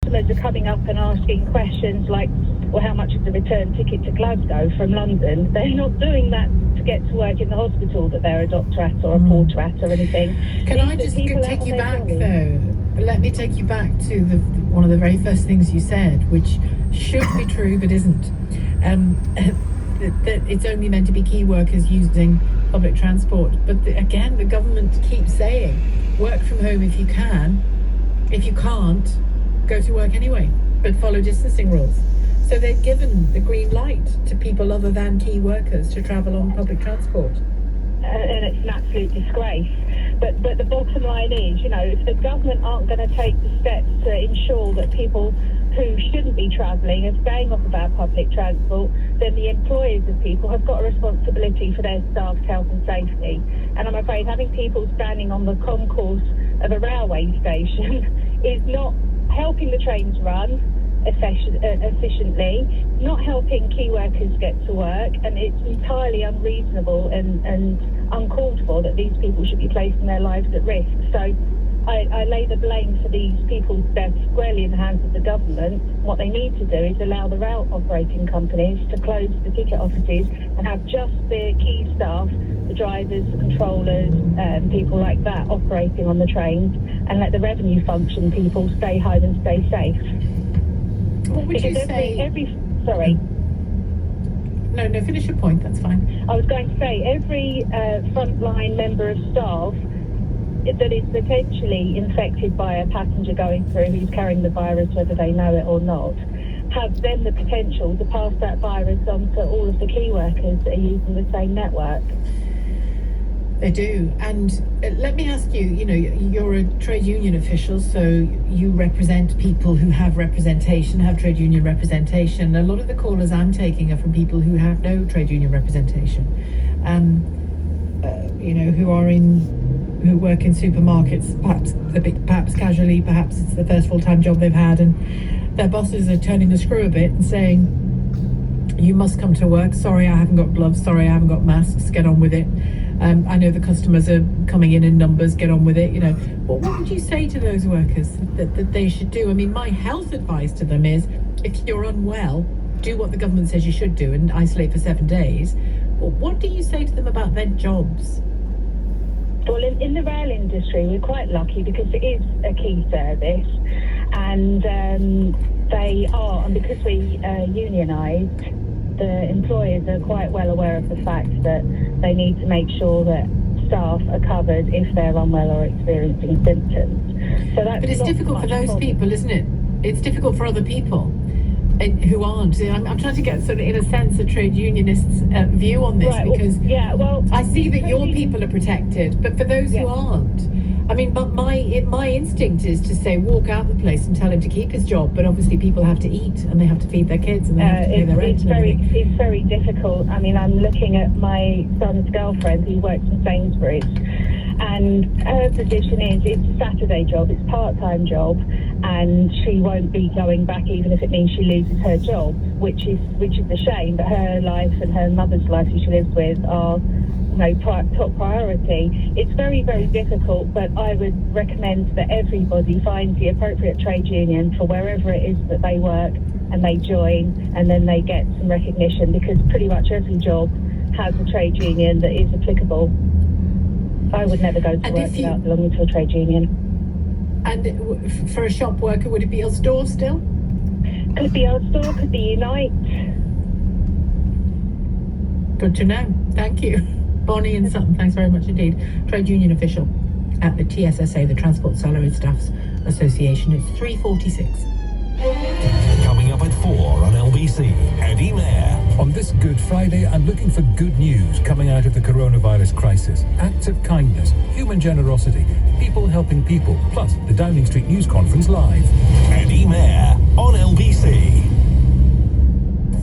customers are coming up and asking questions like, well, how much is the return ticket to Glasgow from London? They're not doing that to get to work in the hospital that they're a doctor at or a porter at or anything. Can I just take you back, though? Let me take you back to one of the very first things you said, which should be true but isn't. That it's only meant to be key workers using public transport. But again, the government keeps saying, work from home if you can. If you can't, go to work anyway, but follow distancing rules. So they've given the green light to people other than key workers to travel on public transport. And it's an absolute disgrace. But the bottom line is, if the government aren't going to take the steps to ensure that people who shouldn't be travelling are staying off of our public transport, then the employers of people have got a responsibility for their staff's health and safety. And I'm afraid having people standing on the concourse of a railway station is not helping the trains run efficiently, not helping key workers get to work, and it's entirely unreasonable and uncalled for that these people should be placing their lives at risk. So I lay the blame for these people's deaths squarely in the hands of the government. What they need to do is allow the rail operating companies to close the ticket offices and have just the key staff, the drivers, the controllers, people like that operating on the trains, and let the revenue function people stay home and stay safe. What would you say? Sorry. No, finish your point, that's fine. I was going to say, every frontline member of staff that is potentially infected by a passenger going through who's carrying the virus, whether they know it or not, have then the potential to pass that virus on to all of the key workers that are using the same network. They do. And let me ask you, you're a trade union official, so you represent people who have representation, have trade union representation. A lot of the callers I'm taking are from people who have no trade union representation, who work in supermarkets, perhaps casually, perhaps it's the first full-time job they've had, and their bosses are turning the screw a bit and saying, you must come to work. Sorry, I haven't got gloves. Sorry, I haven't got masks. Get on with it. I know the customers are coming in numbers. Get on with it. What would you say to those workers that they should do? I mean, my health advice to them is, if you're unwell, do what the government says you should do and isolate for 7 days. But what do you say to them about their jobs? Well, in the rail industry, we're quite lucky because it is a key service, and they are, and because we unionised, the employers are quite well aware of the fact that they need to make sure that staff are covered if they're unwell or experiencing symptoms. So that's, but it's difficult for those people, isn't it? It's difficult for other people who aren't. I'm trying to get sort of, in a sense, a trade unionist's view on this, right, because I see that your people are protected, but for those who aren't, I mean, but my instinct is to say, walk out the place and tell him to keep his job. But obviously, people have to eat and they have to feed their kids and they have to pay their rent. It's very difficult. I mean, I'm looking at my son's girlfriend who works in Sainsbury's, and her position is it's a Saturday job, it's a part-time job, and she won't be going back even if it means she loses her job, which is a shame. But her life and her mother's life, who she lives with, are top priority. It's very, very difficult, but I would recommend that everybody finds the appropriate trade union for wherever it is that they work, and they join, and then they get some recognition, because pretty much every job has a trade union that is applicable. I would never go to work without belonging to a trade union. And for a shop worker, would it be Ulster still? Could be Ulster, could be Unite. Good to know. Thank you. Bonnie and Sutton, thanks very much indeed. Trade union official at the TSSA, the Transport Salaried Staffs Association. It's 3:46. Coming up at 4 on LBC, Eddie Mair. On this Good Friday, I'm looking for good news coming out of the coronavirus crisis. Acts of kindness, human generosity, people helping people, plus the Downing Street News Conference live. Eddie Mair on LBC.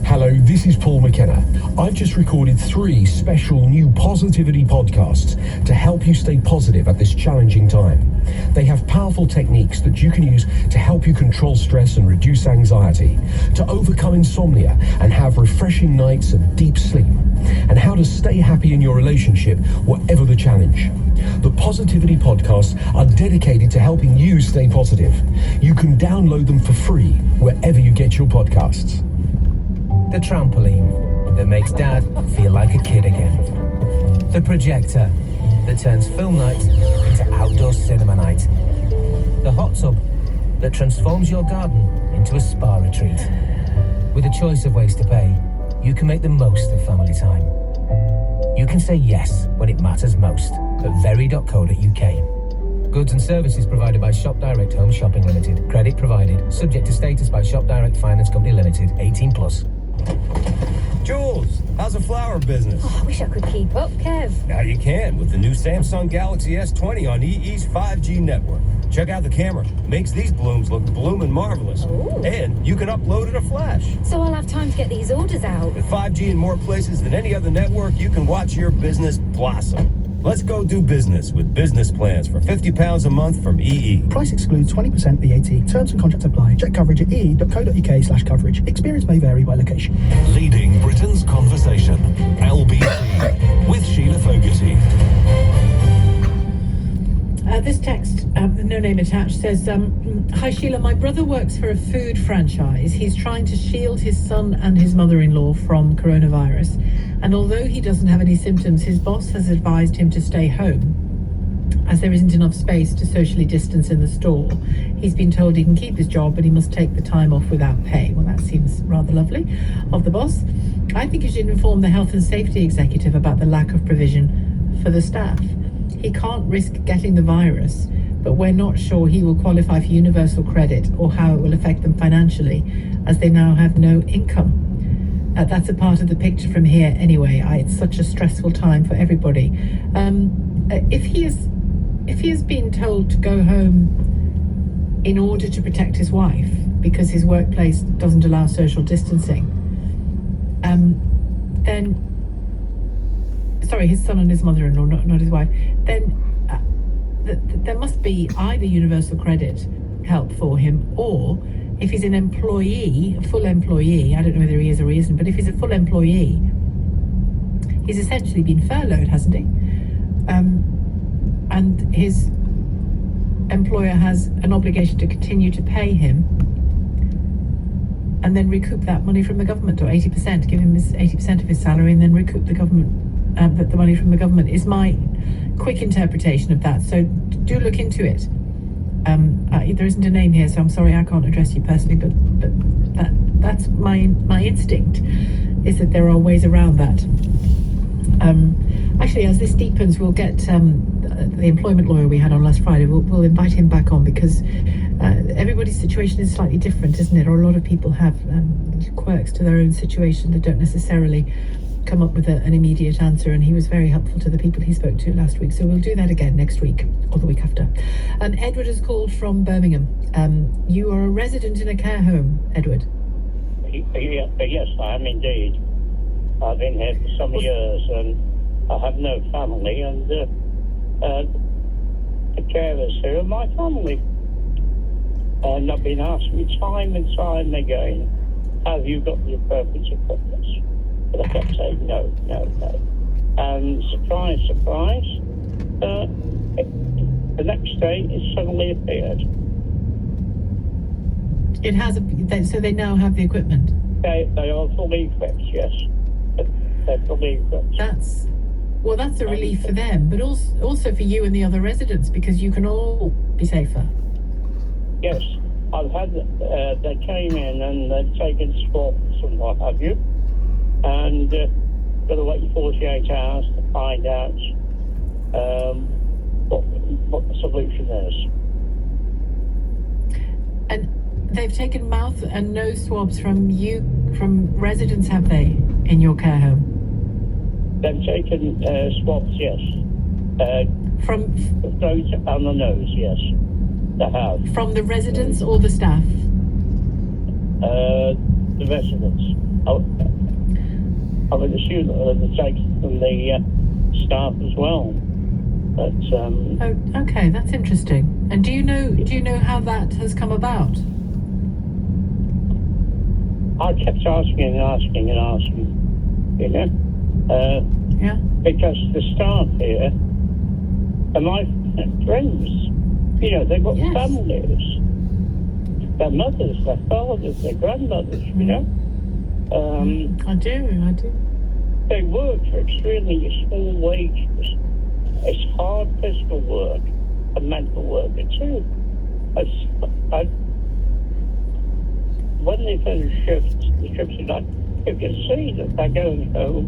Hello, this is Paul McKenna. I've just recorded 3 special new positivity podcasts to help you stay positive at this challenging time. They have powerful techniques that you can use to help you control stress and reduce anxiety, to overcome insomnia and have refreshing nights of deep sleep, and how to stay happy in your relationship, whatever the challenge. The Positivity Podcasts are dedicated to helping you stay positive. You can download them for free wherever you get your podcasts. The trampoline that makes Dad feel like a kid again. The projector that turns film night into outdoor cinema night. The hot tub that transforms your garden into a spa retreat. With a choice of ways to pay, you can make the most of family time. You can say yes when it matters most at very.co.uk. Goods and services provided by Shop Direct Home Shopping Limited. Credit provided. Subject to status by Shop Direct Finance Company Limited. 18 plus. Jules, how's the flower business? Oh, I wish I could keep up, Kev. Now you can with the new Samsung Galaxy S20 on EE's 5G network. Check out the camera. Makes these blooms look bloomin' marvelous. Ooh. And you can upload it a flash. So I'll have time to get these orders out. With 5G in more places than any other network, you can watch your business blossom. Let's go do business with business plans for £50 a month from EE. Price excludes 20% VAT. Terms and contracts apply. Check coverage at ee.co.uk/coverage. Experience may vary by location. Leading Britain's conversation. LBC with Sheila Fogarty. This text, no name attached, says, Hi Sheila, my brother works for a food franchise. He's trying to shield his son and his mother-in-law from coronavirus. And although he doesn't have any symptoms, his boss has advised him to stay home as there isn't enough space to socially distance in the store. He's been told he can keep his job, but he must take the time off without pay. Well, that seems rather lovely of the boss. I think you should inform the health and safety executive about the lack of provision for the staff. He can't risk getting the virus, but we're not sure he will qualify for universal credit or how it will affect them financially, as they now have no income. That's a part of the picture from here anyway. It's such a stressful time for everybody. If he has been told to go home in order to protect his wife because his workplace doesn't allow social distancing, then his son and his mother-in-law, not his wife, then there must be either universal credit help for him, or if he's an employee, a full employee, I don't know whether he is or he isn't, but if he's a full employee, he's essentially been furloughed, hasn't he? And his employer has an obligation to continue to pay him and then recoup that money from the government, or 80%, give him his 80% of his salary and then recoup the government, the money from the government, is my quick interpretation of that. So do look into it. There isn't a name here, so I'm sorry I can't address you personally, but that's my instinct, is that there are ways around that. Actually, as this deepens, we'll get the employment lawyer we had on last Friday, we'll invite him back on, because everybody's situation is slightly different, isn't it? Or a lot of people have quirks to their own situation that don't necessarily come up with an immediate answer, and he was very helpful to the people he spoke to last week, so we'll do that again next week or the week after. Edward has called from Birmingham. You are a resident in a care home, Edward? Yes, I am indeed. I've been here for some years, and I have no family, and the carers here are my family. And I've been asked me time and time again, have you got the appropriate equipment? But I kept saying no. And surprise, the next day it suddenly appeared. It has, so they now have the equipment? They are fully equipped, yes. They're fully equipped. That's a relief for them, but also for you and the other residents, because you can all be safer. Yes, I've had, they came in and they've taken swabs and what have you, and got to wait 48 hours to find out what the solution is. And they've taken mouth and nose swabs from residents, have they, in your care home? They've taken swabs, yes. From the throat and the nose, yes. They have. From the residents or the staff? The residents. I would assume that they're taken from the staff as well. But okay, that's interesting. And do you know how that has come about? I kept asking and asking and asking, you know. Yeah. Because the staff here are my friends. You know, they've got Yes. families. Their mothers, their fathers, their grandmothers, you know. I do. They work for extremely small wages. It's hard physical work and mental work too. When they finish the shifts at night, you can see that they're going home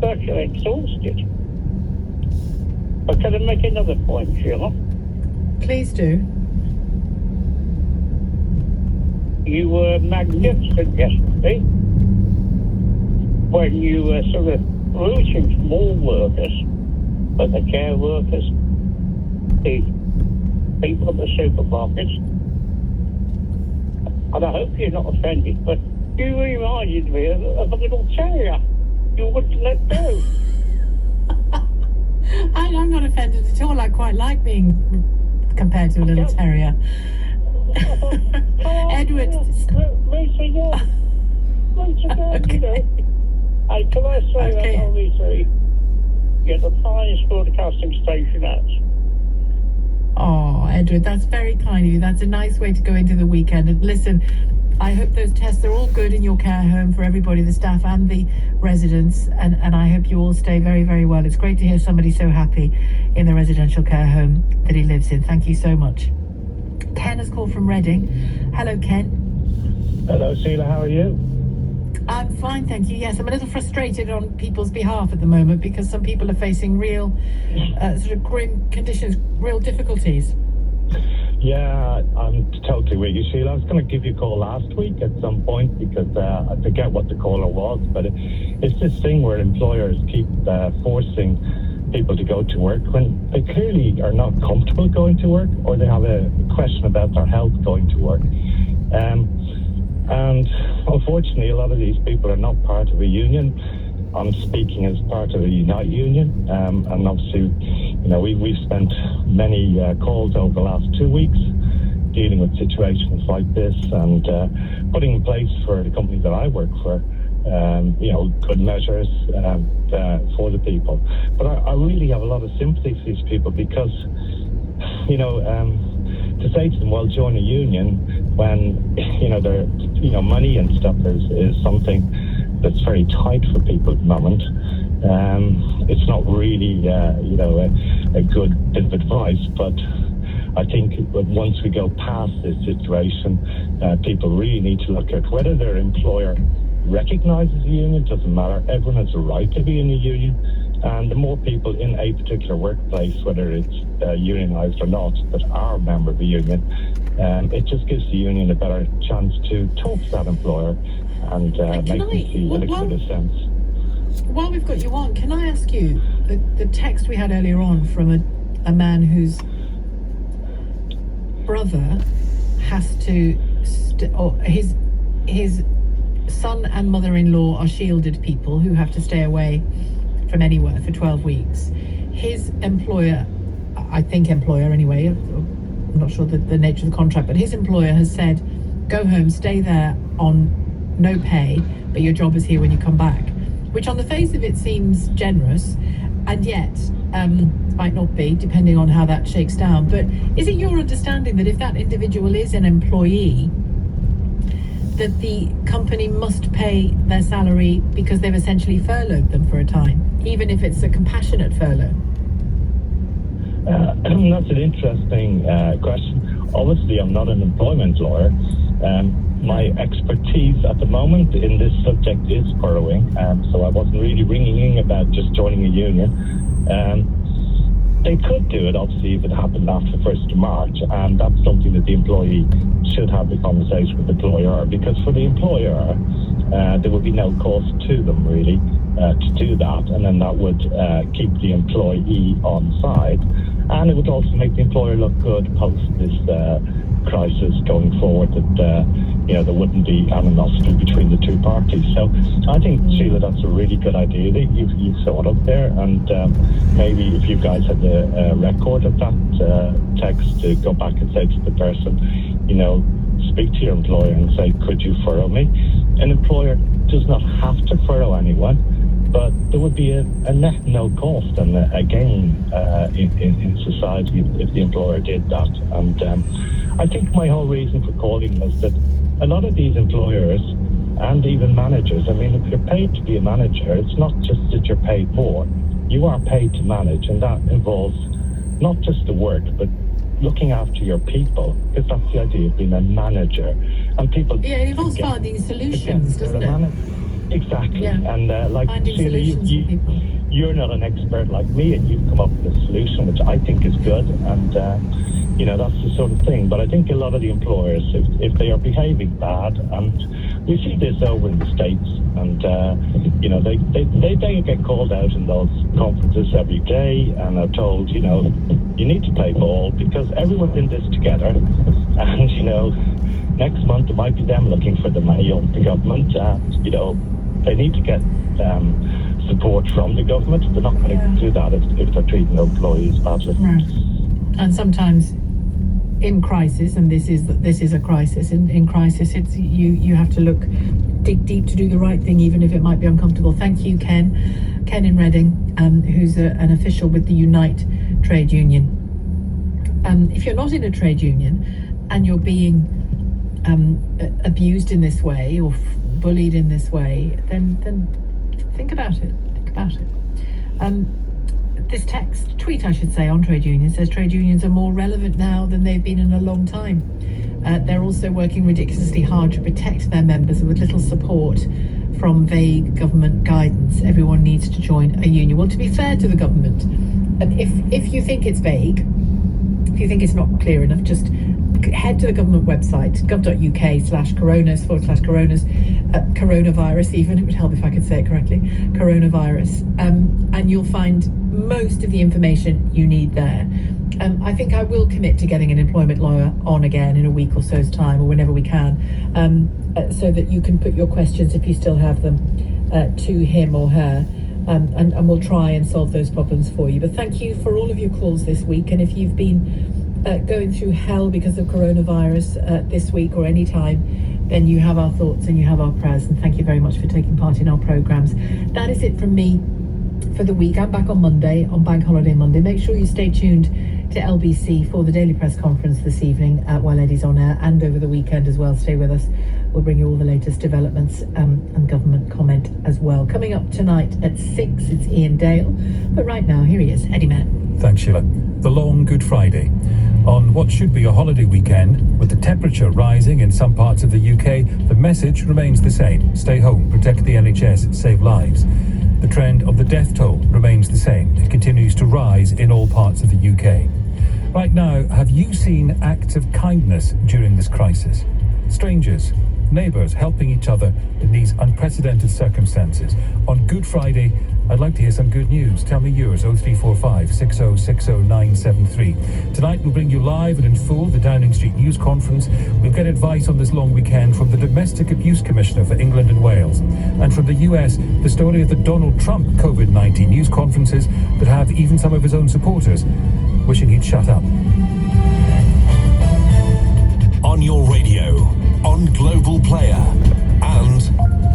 virtually exhausted. But can I make another point, Sheila? Please do. You were magnificent yesterday when you were sort of rooting for more workers, but the care workers, the people at the supermarkets. And I hope you're not offended, but you reminded me of a little terrier you wouldn't let go. I'm not offended at all. I quite like being compared to a little terrier. Edward. Lisa, you know. And can I say that, obviously, you're the finest broadcasting station out. Oh, Edward, that's very kind of you. That's a nice way to go into the weekend. And listen, I hope those tests are all good in your care home for everybody, the staff and the residents. And I hope you all stay very, very well. It's great to hear somebody so happy in the residential care home that he lives in. Thank you so much. Ken has called from Reading. Hello, Ken. Hello, Sheila. How are you? I'm fine, thank you. Yes, I'm a little frustrated on people's behalf at the moment because some people are facing real sort of grim conditions, real difficulties. Yeah, I'm totally with you, Sheila. I was going to give you a call last week at some point because I forget what the caller was, but it's this thing where employers keep forcing people to go to work when they clearly are not comfortable going to work or they have a question about their health going to work. And unfortunately, a lot of these people are not part of a union. I'm speaking as part of the Unite Union, and obviously, you know, we've spent many calls over the last 2 weeks dealing with situations like this and putting in place for the company that I work for, you know, good measures for the people. But I really have a lot of sympathy for these people because, you know, to say to them, well, join a union when, you know, they're, you know, money and stuff is something that's very tight for people at the moment. It's not really, you know, a good bit of advice, but I think once we go past this situation, people really need to look at whether their employer recognises the union. Doesn't matter. Everyone has a right to be in a union. And the more people in a particular workplace, whether it's unionised or not, that are a member of the union, it just gives the union a better chance to talk to that employer and make them see a little bit of sense. While we've got you on, can I ask you, the text we had earlier on from a man whose brother has to, or his son and mother-in-law are shielded people who have to stay away from anywhere for 12 weeks. His employer, I think employer anyway, I'm not sure the nature of the contract, but his employer has said, go home, stay there on no pay, but your job is here when you come back. Which on the face of it seems generous, and yet might not be, depending on how that shakes down. But is it your understanding that if that individual is an employee, that the company must pay their salary because they've essentially furloughed them for a time, even if it's a compassionate furlough? That's an interesting question. Obviously, I'm not an employment lawyer. My expertise at the moment in this subject is furloughing, so I wasn't really ringing in about just joining a union. They could do it, obviously, if it happened after the 1st of March, and that's something that the employee should have the conversation with the employer, because for the employer, there would be no cost to them, really, to do that, and then that would keep the employee on side, and it would also make the employer look good post this crisis going forward, that there wouldn't be animosity between the two parties. So I think, Sheila, that's a really good idea that you've thought up there, and maybe if you guys had a record of that text, to go back and say to the person, speak to your employer and say, could you furlough me? An employer does not have to furlough anyone, but there would be a net no cost and a gain in society if the employer did that. And I think my whole reason for calling was that a lot of these employers and even managers, I mean, if you're paid to be a manager, it's not just that you're paid more. You are paid to manage, and that involves not just the work, but looking after your people, because that's the idea of being a manager. And people... Yeah, it involves finding solutions, doesn't it? Exactly. Yeah. And like Sheila, you're not an expert like me, and you've come up with a solution which I think is good, and that's the sort of thing. But I think a lot of the employers, if they are behaving bad, and we see this over in the States, and they get called out in those conferences every day and are told, you need to play ball because everyone's in this together, and next month it might be them looking for the money of the government. They need to get support from the government. They're not going to do that if they're treating employees badly. Right. And sometimes in crisis, and this is a crisis. In crisis, it's you have to dig deep to do the right thing, even if it might be uncomfortable. Thank you, Ken. Ken in Reading, who's an official with the Unite trade union. If you're not in a trade union and you're being abused in this way or bullied in this way, then think about it. This tweet on trade unions says trade unions are more relevant now than they've been in a long time. They're also working ridiculously hard to protect their members, and with little support from vague government guidance. Everyone needs to join a union. Well, to be fair to the government, if you think it's vague, if you think it's not clear enough, just head to the government website, gov.uk/coronas/coronas, coronavirus even, it would help if I could say it correctly, coronavirus, and you'll find most of the information you need there. I think I will commit to getting an employment lawyer on again in a week or so's time, or whenever we can, so that you can put your questions, if you still have them, to him or her, and we'll try and solve those problems for you. But thank you for all of your calls this week, and if you've been going through hell because of coronavirus this week or any time, then you have our thoughts and you have our prayers, and thank you very much for taking part in our programmes. That is it from me for the week. I'm back on Monday, on Bank Holiday Monday. Make sure you stay tuned to LBC for the Daily Press Conference this evening while Eddie's on air, and over the weekend as well. Stay with us. We'll bring you all the latest developments and government comment as well. Coming up tonight at 6, it's Ian Dale. But right now, here he is, Eddie Mann. Thanks, Sheila. The long Good Friday. On what should be a holiday weekend, with the temperature rising in some parts of the UK, the message remains the same. Stay home, protect the NHS, save lives. The trend of the death toll remains the same. It continues to rise in all parts of the UK. Right now, have you seen acts of kindness during this crisis? Strangers, neighbours helping each other in these unprecedented circumstances. On Good Friday, I'd like to hear some good news. Tell me yours, 0345 6060 973. Tonight we'll bring you live and in full the Downing Street News Conference. We'll get advice on this long weekend from the Domestic Abuse Commissioner for England and Wales. And from the US, the story of the Donald Trump COVID-19 news conferences that have even some of his own supporters wishing he'd shut up. On your radio, on Global Player, and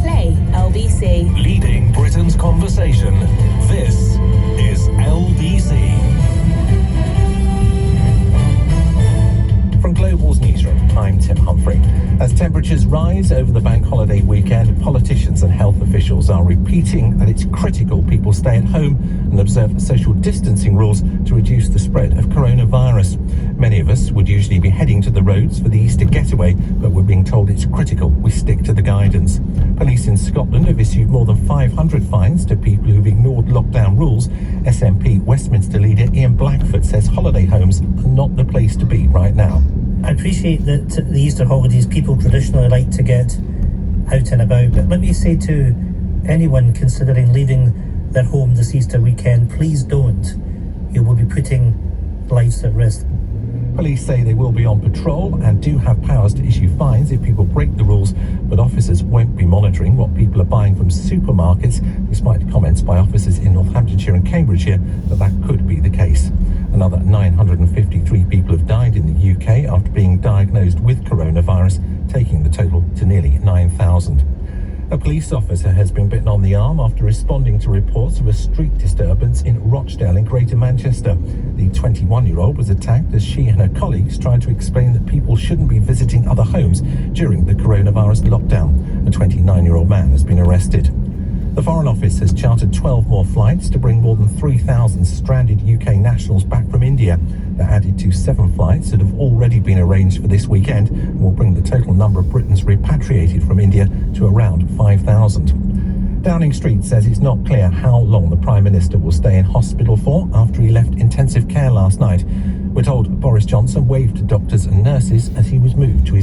Play LBC. Leading Britain's conversation. This is LBC. From Global's newsroom, I'm Tim Humphrey. As temperatures rise over the bank holiday weekend, politicians and health officials are repeating that it's critical people stay at home and observe social distancing rules to reduce the spread of coronavirus. Many of us would usually be heading to the roads for the Easter getaway, but we're being told it's critical we stick to the guidance. Police in Scotland have issued more than 500 fines to people who've ignored lockdown rules. SNP Westminster leader Ian Blackford says holiday homes are not the place to be right now. I appreciate that the Easter holidays, people traditionally like to get out and about, but let me say to anyone considering leaving their home this Easter weekend, please don't. You will be putting lives at risk. Police say they will be on patrol and do have powers to issue fines if people break the rules, but officers won't be monitoring what people are buying from supermarkets, despite comments by officers in Northamptonshire and Cambridgeshire that could be the case. Another 953 people have died in the UK after being diagnosed with coronavirus, taking the total to nearly 9,000. A police officer has been bitten on the arm after responding to reports of a street disturbance in Rochdale in Greater Manchester. The 21-year-old was attacked as she and her colleagues tried to explain that people shouldn't be visiting other homes during the coronavirus lockdown. A 29-year-old man has been arrested. The Foreign Office has chartered 12 more flights to bring more than 3,000 stranded UK nationals back from India. They're added to 7 flights that have already been arranged for this weekend and will bring the total number of Britons repatriated from India to around 5,000. Downing Street says it's not clear how long the Prime Minister will stay in hospital for after he left intensive care last night. We're told Boris Johnson waved to doctors and nurses as he was moved to his